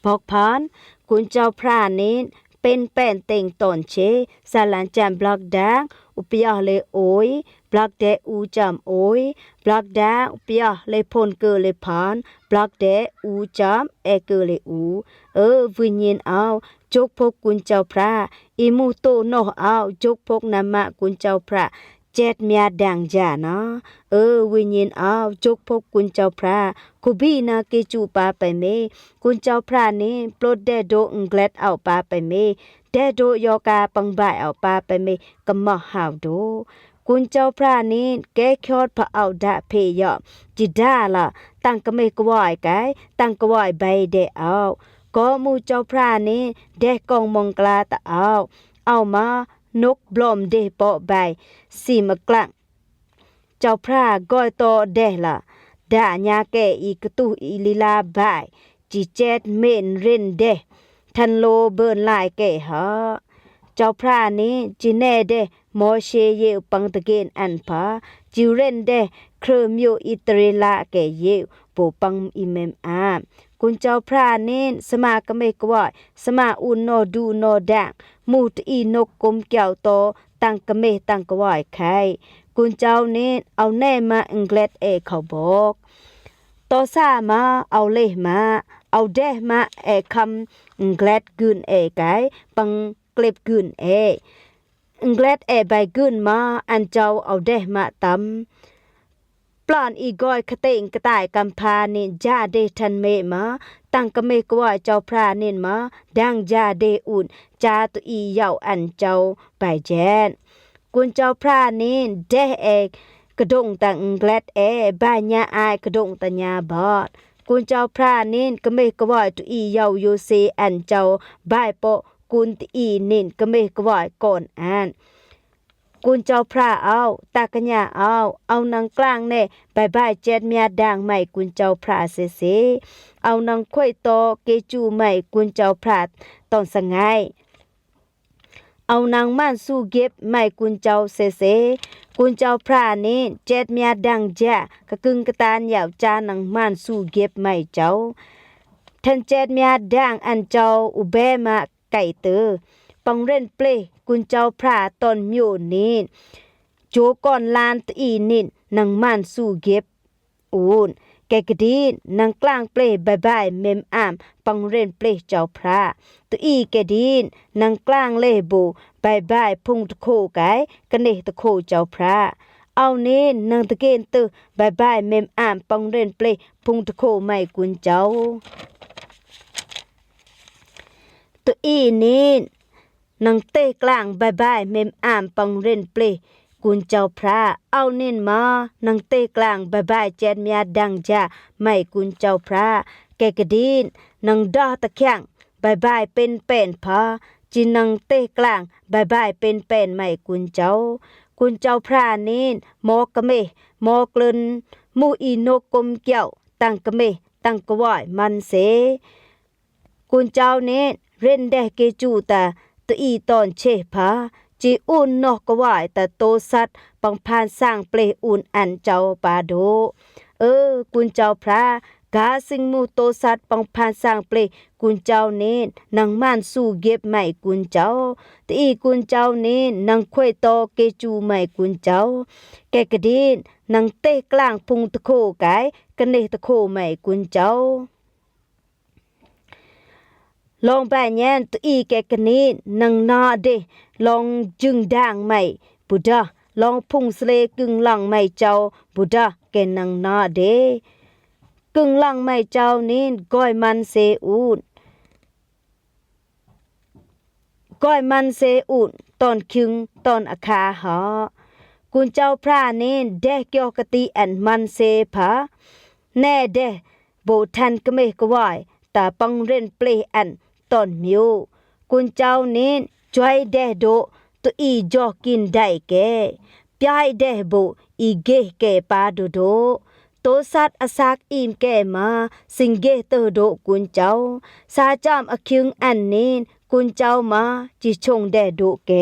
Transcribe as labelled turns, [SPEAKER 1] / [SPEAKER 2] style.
[SPEAKER 1] บอกพานกุนเจ้าพระนี้เป็นแป้นเต็งตอนเชสาลันจำบลักดังอุปยาเลโอยบลักเดอูจำโอยบลักดังอุปยาเลพนเกเลพานบลักเดอูจำเอเกเลอูวิญญาณเอาจกพกกุนเจ้าพระอิมูโตโนเอาจกพกนามะกุนเจ้าพระเจ็ดเมียดังจานะวิญญาณเอาจกพกกุนเจ้าพระคุบีนาเกจูปาไปเมกุนเจ้าพระนี้โปรดเดโดอังเกลดเอาปาไปเมเดโดโยกาปังบายเอาปาไปเมกมะหาวโดกุนเจ้าพระนี้แกคอดพระเอาดาเพยอจิดาละตั้งกะเมกวายไกตั้งกวายใบเดเอาก็มูเจ้าพระนี้เดกองมงกลาตะเอามานกบลอมเดปอใบสีมะกลังเจ้าพระก้อยโตเดละดาญาแกอีกตุอีลีลาบายจีเจ็ดเมนเรนเดทันโลเบิร์นลายแกฮะเจ้าพระนี้จีเนเดมอเชเยอปังตะเกนอันพาจิเรนเดเครมโยอิตริลาแกเยปูปังอิเมมอากุนเจ้าพระนี้สมากะเมกวายสมาอุนโนดูโนดังมูตอีนกกมเกี่ยวโตตังกะเมตังกวายไข่กุนเจ้านี้เอาแน่มาอังเกลดเขาบอกตอซามาเอาเลมาเอาเดมาคำอังเกลดกุนไกปังเกล็บกุนอังเกลดใบกุนมาอันเจ้าเอาเดมาตำปลอนอีกอยคเตงกระต่ายกำพานิจาเดทันเมมาตั้งกะเมกว่าเจ้าพระนินมาดังจาเดอุ่นจาตุอีเยาอันเจ้าไปแจนกุนเจ้าพระนินเดกระดงตังเกลดบาญาอายกระดงตัญญาบอดกุนเจ้าพระนินกะเมกว่าตุอีเยาโยเซอันเจ้าบายโปกุนตีอีนินกะเมกว่าก่อนอันกุนเจ้าพระเอาตากะญาเอานางกลางเน่บายเจ็ดเมียดังใหม่กุนเจ้าพระเสเอานางค่อยโตเกจูใหม่กุนเจ้าพระตอนสงายเอานางม่านสู้เก็บใหม่กุนเจ้าเสกุนเจ้าพระนี้เจ็ดเมียดังแจ้กะกึ่งกะตานยาวจานางม่านสู้เก็บใหม่เจ้าทันเจ็ดเมียดังอันเจ้าอุเบมาไก่เตอปังเร่นเปลกุนเจ้าพระตอนมิโอนี้โจก่อนลานตีนินนางม่านสู้เก็บอูนแกกดีนางกลางเปลบายเมมอามปังเร่นเปลเจ้าพระตุอีแกดีนางกลางเลบูบายพุงตะโคไกกันเนตะโคเจ้าพระเอาเน้นางตะเกนตือบายเมมอามปังเร่นเปลพุงตะโคไม่กุนเจ้าตุอีนี้นางเตะกลางบายเมมอามปังเร่นเปลกุนเจ้าพระเอาเน้นมานางเตะกลางบายเจ็ดเมียดังจ้าไม่กุนเจ้าพระแกกดีนางดาตะแข้งบายเป็นเป็นพาจินางเตะกลางบายเป็นเป็นไม่กุนเจ้าพระนี้มอกะเมมอกลืนมูอีโนกมเกี่ยวตังกะเมตังกวายมันเสกุนเจ้านี้เร่นเดเกจูตาตอีตอนเชพาจีอุ่นนอกกวายแต่โตสัตปังพานสร้างเปลอุ่นอันเจ้าปาโดกุนเจ้าพระกาสิงมูโตสัตปังพานสร้างเปลกุนเจ้าเน้นนางม่านสู้เก็บไม่กุนเจ้าตีกุนเจ้าเน้นนางควยโตเกจูไม่กุนเจ้าแกกระดินนางเตะกลางพุงตะโคไกกันเนตะโคไม่กุนเจ้าลองไปแย่นตีแกกันนี้นางนาเดลองจึงด่างไม่บุดาลองพุงสเลกึ่งหลังไม่เจ้าบุดาแกนางนาเดกึ่งหลังไม่เจ้านี้ก้อยมันเซอูนตอนคึงตอนอาคาหากุนเจ้าพระนี้เดเกียวกติอันมันเซผาแน่เดโบทันก็ไม่กวายแต่ปังเร่นเปลอันตอนมิวกุนเจ้านี้จอยเดโดตัวอีจอกินได้แกปยายเดโบอีเกแกปาโดโดโตสัตอาศักอิมแกมาสิงเกเตอโดกุนเจ้าสาจามอคิงอันนี้กุนเจ้ามาจิชงเดโดแก